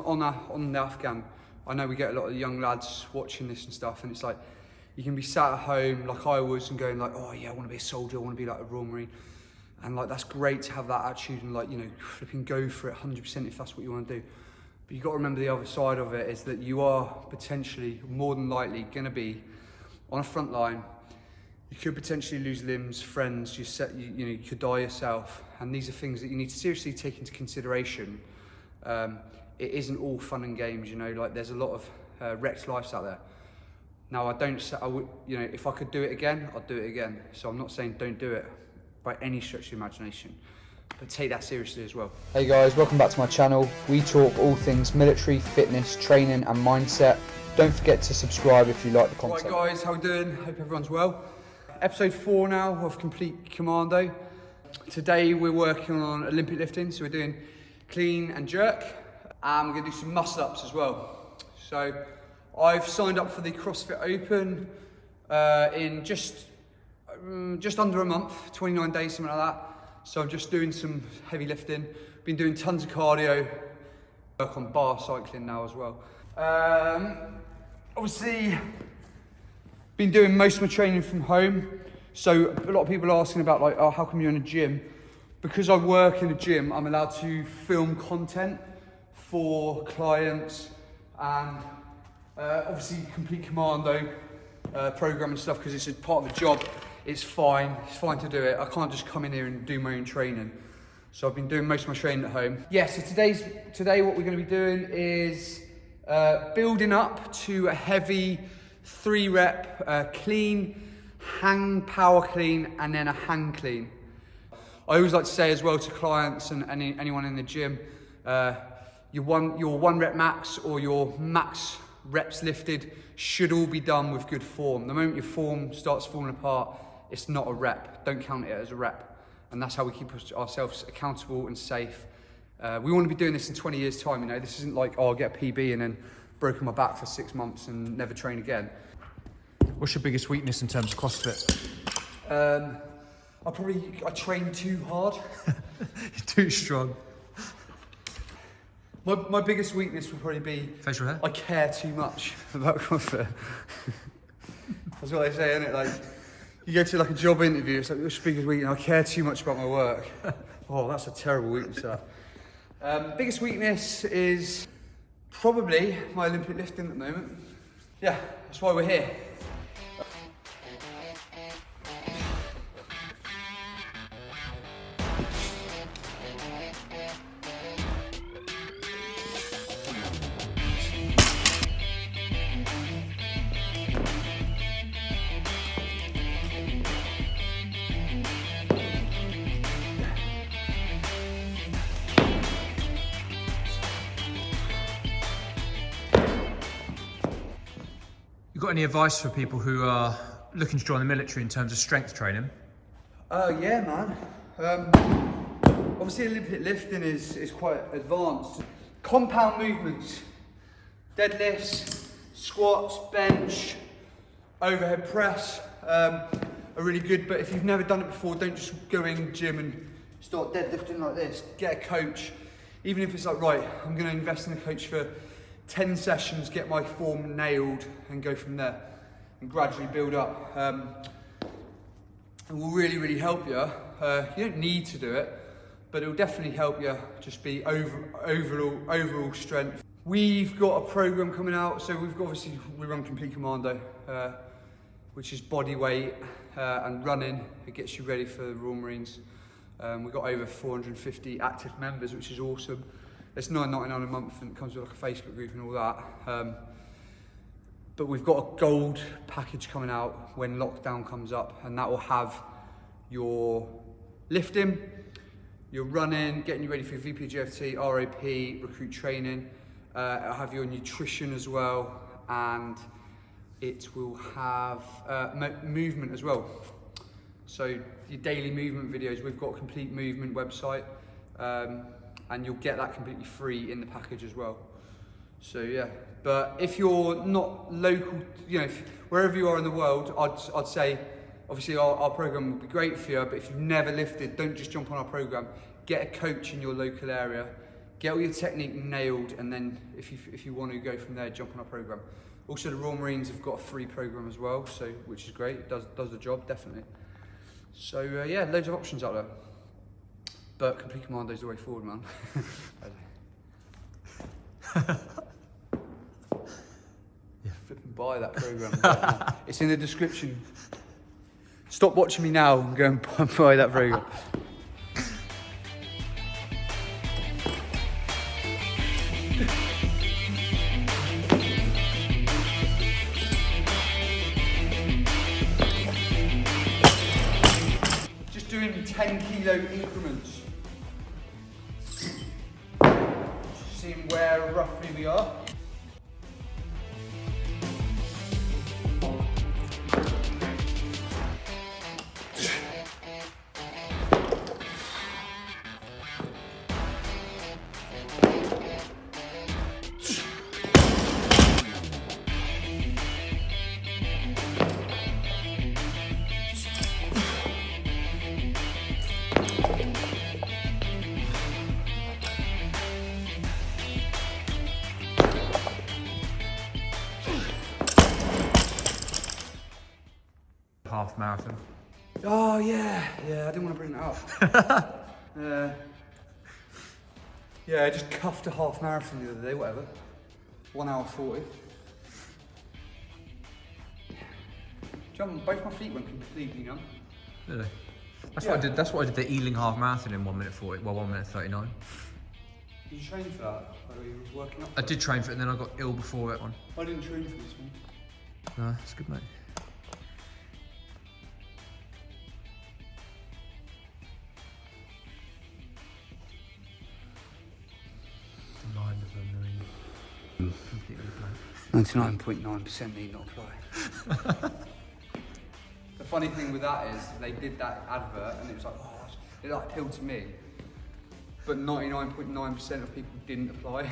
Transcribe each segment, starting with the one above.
on the Afghan, I know we get a lot of young lads watching this and stuff, and it's like, you can be sat at home like I was and going like, oh yeah, I want to be a soldier, I want to be like a Royal Marine. And like, that's great to have that attitude and like, you know, flipping go for it 100% if that's what you want to do. But you've got to remember the other side of it is that you are potentially, more than likely, going to be on a front line. You could potentially lose limbs, friends, you know, you could die yourself. And these are things that you need to seriously take into consideration. It isn't all fun and games, you know, like there's a lot of wrecked lives out there. Now, I would, you know, if I could do it again, I'd do it again. So I'm not saying don't do it by any stretch of the imagination, but take that seriously as well. Hey guys, welcome back to my channel. We talk all things military, fitness, training and mindset. Don't forget to subscribe if you like the content. Right guys, how we doing? Hope everyone's well. Episode 4 now of Complete Commando. Today we're working on Olympic lifting, so we're doing clean and jerk, and we're gonna do some muscle ups as well. So I've signed up for the CrossFit Open in just under a month, 29 days, something like that. So I'm just doing some heavy lifting. Been doing tons of cardio, work on bar cycling now as well. Obviously, been doing most of my training from home. So a lot of people are asking about like, oh, how come you're in a gym? Because I work in a gym, I'm allowed to film content for clients and obviously Complete Commando program and stuff, because it's a part of the job. It's fine to do it. I can't just come in here and do my own training. So I've been doing most of my training at home. Yeah, so today what we're gonna be doing is building up to a heavy 3-rep clean, hang power clean, and then a hang clean. I always like to say as well to clients and anyone in the gym, your 1-rep max or your max reps lifted should all be done with good form. The moment your form starts falling apart, it's not a rep. Don't count it as a rep. And that's how we keep ourselves accountable and safe. We want to be doing this in 20 years' time, you know. This isn't like, oh, I'll get a PB and then broken my back for 6 months and never train again. What's your biggest weakness in terms of CrossFit? I train too hard. You're too strong. My biggest weakness would probably be facial hair. I care too much about CrossFit. That's what they say, isn't it? Like, you go to like a job interview, it's like, your speaker's weak, and I care too much about my work. Oh, that's a terrible weakness, that. Biggest weakness is probably my Olympic lifting at the moment. Yeah, that's why we're here. You got any advice for people who are looking to join the military in terms of strength training? Yeah, man. Obviously Olympic lifting is quite advanced. Compound movements, deadlifts, squats, bench, overhead press are really good, but if you've never done it before, don't just go in the gym and start deadlifting like this. Get a coach. Even if it's like, right, I'm gonna invest in a coach for 10 sessions, get my form nailed and go from there and gradually build up. It will really, really help you. You don't need to do it, but it will definitely help you just be overall strength. We've got a program coming out, so we run Complete Commando, which is body weight and running. It gets you ready for the Royal Marines. We've got over 450 active members, which is awesome. It's $9.99 a month and it comes with like a Facebook group and all that. But we've got a gold package coming out when lockdown comes up, and that will have your lifting, your running, getting you ready for your VPGFT, ROP, recruit training. It'll have your nutrition as well, and it will have movement as well. So your daily movement videos, we've got a complete movement website. And you'll get that completely free in the package as well. So yeah, but if you're not local, you know, wherever you are in the world, I'd say, obviously our program would be great for you, but if you've never lifted, don't just jump on our program. Get a coach in your local area, Get all your technique nailed, and then if you want to go from there, jump on our program. Also, the Royal Marines have got a free program as well, so which is great. It does the job definitely. So yeah, loads of options out there. But Complete Commando is the way forward, man. Yeah, flipping buy that program. Right now. It's in the description. Stop watching me now and go and buy that program. Just doing 10 kilo increments. Seeing where roughly we are. Half marathon. Oh yeah, I didn't want to bring that up. Yeah, I just cuffed a half marathon the other day, whatever. 1 hour 40. Both my feet went completely numb. Really? That's what I did. That's what I did the Ealing half marathon in 1 minute 40. Well, 1 minute 39. Did you train for that? Or were you working up? I did train for it, and then I got ill before that one. I didn't train for this one. No, it's good, mate. The line of a marine. Completely blank. 99.9% need not apply. The funny thing with that is they did that advert and it was like, oh, it like appealed to me, but 99.9% of people didn't apply.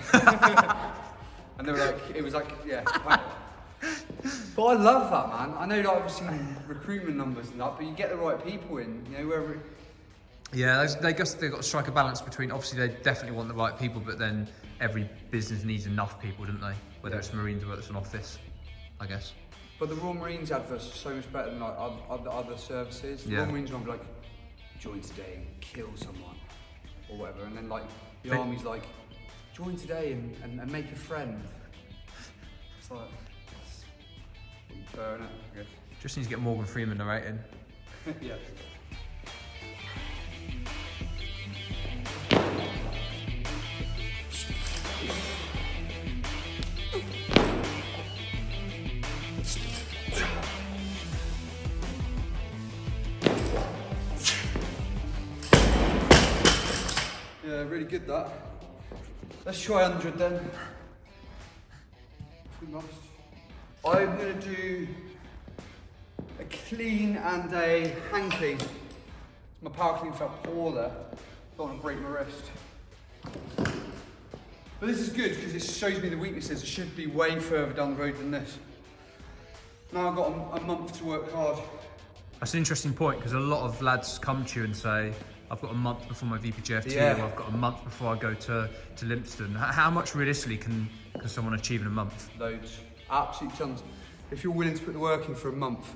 And they were like, it was like, yeah. But I love that, man. I know like obviously recruitment numbers and that, but you get the right people in, you know, wherever. Yeah, they've got to strike a balance between, obviously they definitely want the right people, but then every business needs enough people, don't they? Whether it's Marines or whether it's an office, I guess. But the Royal Marines adverts are so much better than like other services. The Royal Marines will be like, join today and kill someone, or whatever. And then like the Army's like, join today and make a friend. It's like, it's fair enough, I guess. Just need to get Morgan Freeman narrating. Yeah. Yeah, really good that. Let's try 100 then. We must. I'm going to do a clean and a hang clean. My power clean felt poor there. Don't want to break my wrist. But this is good because it shows me the weaknesses. It should be way further down the road than this. Now I've got a month to work hard. That's an interesting point because a lot of lads come to you and say, I've got a month before my VPGFT, or I've got a month before I go to Lympstone. How much realistically can someone achieve in a month? Loads, absolute tons. If you're willing to put the work in for a month,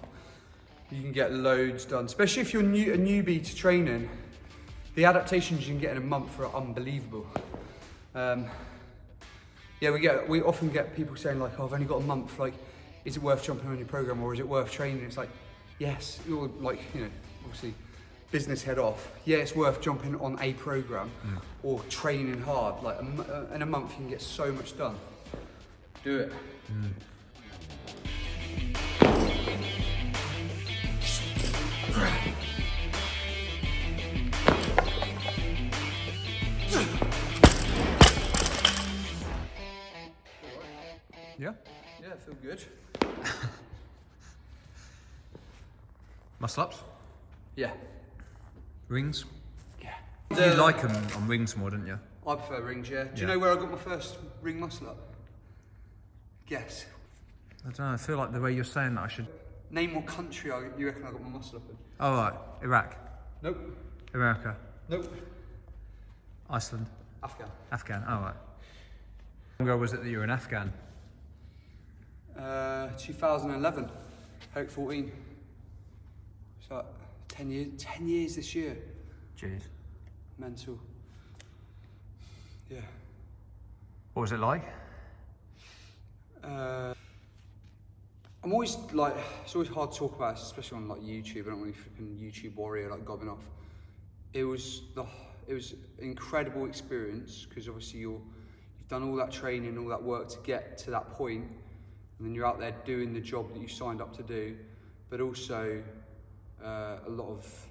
you can get loads done. Especially if you're a newbie to training, the adaptations you can get in a month are unbelievable. Yeah, we often get people saying like, oh, I've only got a month. Like, is it worth jumping on your program or is it worth training? It's like, yes, you're like, you know, obviously. Business head off. Yeah, it's worth jumping on a program or training hard. Like in a month, you can get so much done. Do it. Yeah? Yeah, I feel good. Muscle ups? Yeah. Rings? Yeah. You like them on rings more, don't you? I prefer rings, yeah. Do you know where I got my first ring muscle up? Guess. I don't know, I feel like the way you're saying that I should... Name what country you reckon I got my muscle up in. Oh, right. Iraq? Nope. America? Nope. Iceland? Afghan. Afghan, oh right. How long ago was it that you were in Afghan? 2011, Hope 14. So 10 years this year. Jeez. Mental. Yeah. What was it like? I'm always like, it's always hard to talk about, especially on like YouTube. I don't want to be flipping YouTube warrior, like gobbing off. It was an incredible experience because obviously you've done all that training, all that work to get to that point, and then you're out there doing the job that you signed up to do, but also a lot of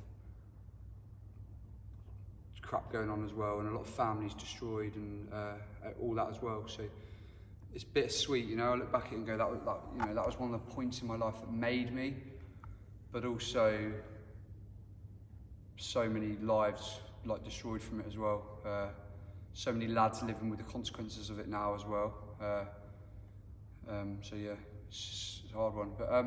crap going on as well, and a lot of families destroyed and all that as well. So it's bittersweet, you know. I look back at it and go, that was one of the points in my life that made me, but also so many lives like destroyed from it as well. So many lads living with the consequences of it now as well. So yeah, it's a hard one. But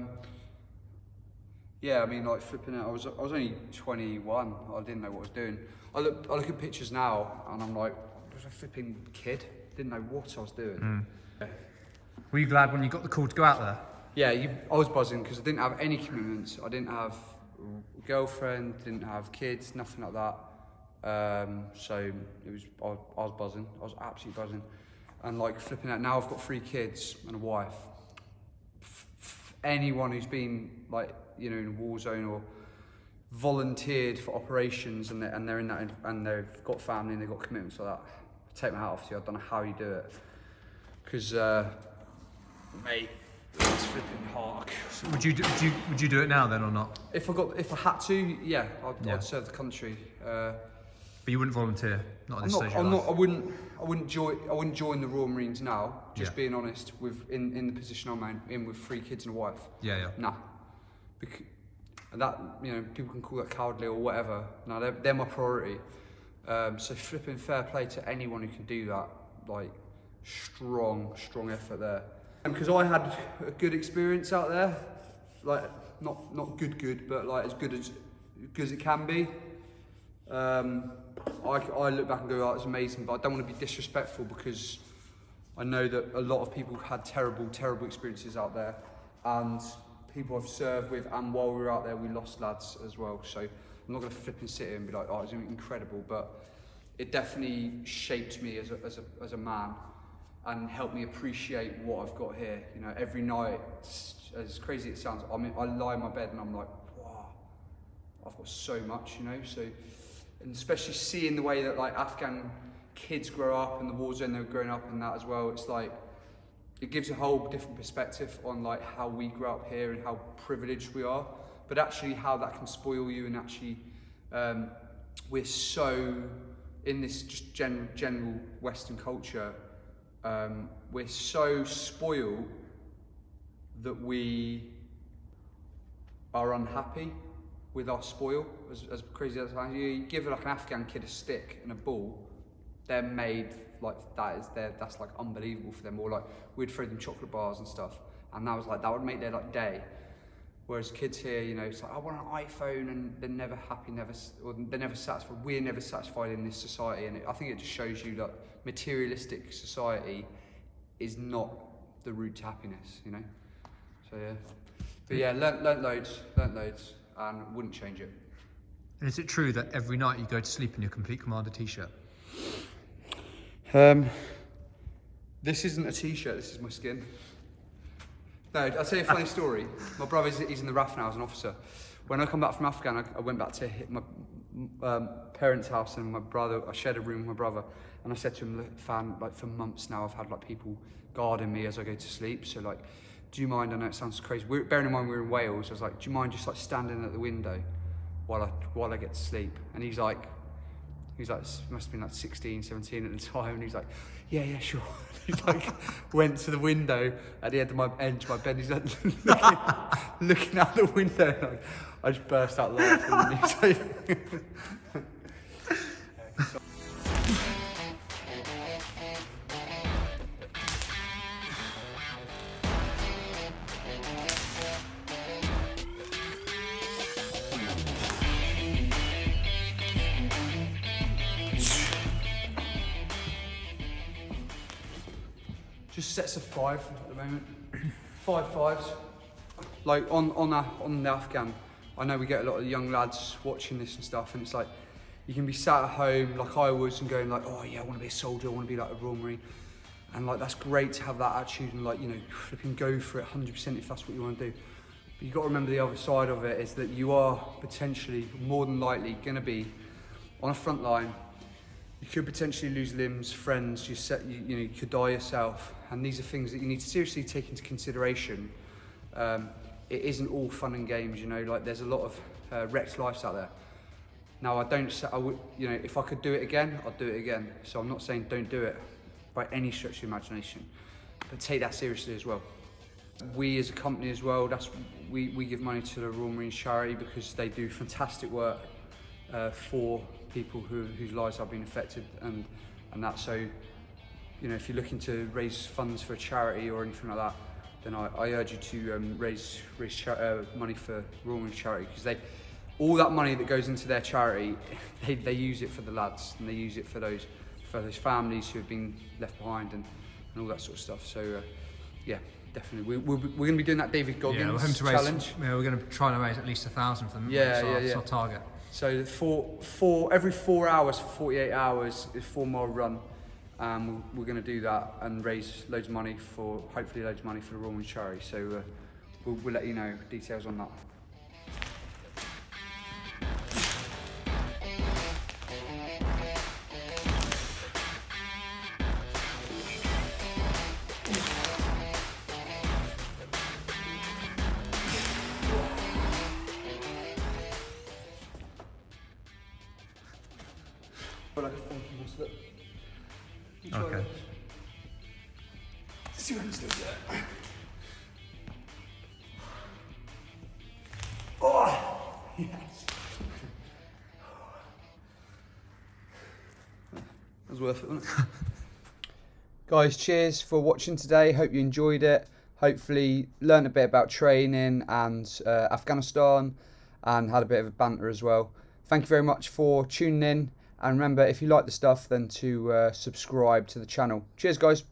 yeah, I mean, like flipping out. I was only 21. I didn't know what I was doing. I look at pictures now and I'm like, I was a flipping kid. Didn't know what I was doing. Mm. Were you glad when you got the call to go out there? Yeah, I was buzzing because I didn't have any commitments. I didn't have a girlfriend, didn't have kids, nothing like that. So it was, I was buzzing. I was absolutely buzzing. And like flipping out, now I've got 3 kids and a wife. Anyone who's been like, you know, in a war zone or volunteered for operations and they're in that and they've got family and they've got commitments like that, I take my hat off to you. I don't know how you do it. Because, mate, it's flipping hard. So would you do it now then or not? If I had to, yeah, I'd serve the country. But you wouldn't volunteer, not at this stage of your life. I wouldn't join the Royal Marines now. Just being honest, in the position I'm in with 3 kids and a wife. Yeah. Nah, and that, you know, people can call that cowardly or whatever. No, they're my priority. So flipping fair play to anyone who can do that. Like strong effort there. And because I had a good experience out there, like not good, but like as good as it can be. I look back and go, oh, it's amazing, but I don't want to be disrespectful because I know that a lot of people had terrible experiences out there, and people I've served with, and while we were out there, we lost lads as well. So I'm not going to flip and sit here and be like, oh, it was incredible, but it definitely shaped me as a man and helped me appreciate what I've got here. You know, every night, as crazy as it sounds, I mean, I lie in my bed and I'm like, wow, I've got so much, you know. So, and especially seeing the way that like Afghan kids grow up and the war zone they're growing up in that as well, it's like, it gives a whole different perspective on like how we grow up here and how privileged we are, but actually how that can spoil you. And actually we're so, in this just general Western culture, we're so spoiled that we are unhappy with our spoil. As crazy as that, you give like an Afghan kid a stick and a ball, they're made like that's like unbelievable for them. Or like we'd throw them chocolate bars and stuff, and that would make their like day. Whereas kids here, you know, it's like I want an iPhone, and they're never happy, they're never satisfied. We're never satisfied in this society, and I think it just shows you that materialistic society is not the route to happiness, you know. So yeah, but yeah, learnt loads, and wouldn't change it. And is it true that every night you go to sleep in your complete Commando t-shirt? This isn't a t-shirt. This is my skin. No, I'll tell you a funny story. My brother, he's in the RAF now as an officer. When I come back from Afghan, I went back to my parents' house, and my brother, I shared a room with my brother, and I said to him, look, fan, like for months now, I've had like people guarding me as I go to sleep. So like, do you mind? I know it sounds crazy. Bearing in mind we were in Wales, I was like, do you mind just like standing at the window while I get to sleep? And he's like, must have been like 16, 17 at the time, and he's like, yeah, sure. He's like, went to the window at the edge of my bed. He's like looking out the window. And like, I just burst out laughing. And he's like, sets of 5 at the moment. 5 5s. Like on the Afghan, I know we get a lot of young lads watching this and stuff, and it's like, you can be sat at home like I was and going like, oh yeah, I want to be a soldier, I want to be like a Royal Marine. And like, that's great to have that attitude and like, you know, flipping go for it 100% if that's what you want to do. But you've got to remember the other side of it is that you are potentially, more than likely, going to be on a front line. You could potentially lose limbs, friends, you know, you could die yourself. And these are things that you need to seriously take into consideration. It isn't all fun and games, you know, like there's a lot of wrecked lives out there. Now, you know, if I could do it again, I'd do it again. So I'm not saying don't do it by any stretch of the imagination, but take that seriously as well. We as a company as well, we give money to the Royal Marines charity because they do fantastic work for people whose lives have been affected, and that. So, you know, if you're looking to raise funds for a charity or anything like that, then I urge you to raise money for Royal Marines charity, because all that money that goes into their charity, they use it for the lads, and they use it for those families who have been left behind and all that sort of stuff. So yeah, definitely we're going to be doing that David Goggins challenge. We're going to try and raise at least 1,000 for them. That's our target. So every 4 hours for 48 hours is 4-mile run. We're going to do that and raise loads of money hopefully loads of money for the Royal Marines charity. So we'll let you know details on that. Like a funky muscle. Okay. See what I can still do. Oh, yes. That was worth it, wasn't it? Guys, cheers for watching today. Hope you enjoyed it. Hopefully learned a bit about training and Afghanistan, and had a bit of a banter as well. Thank you very much for tuning in. And remember, if you like the stuff, then to subscribe to the channel. Cheers, guys.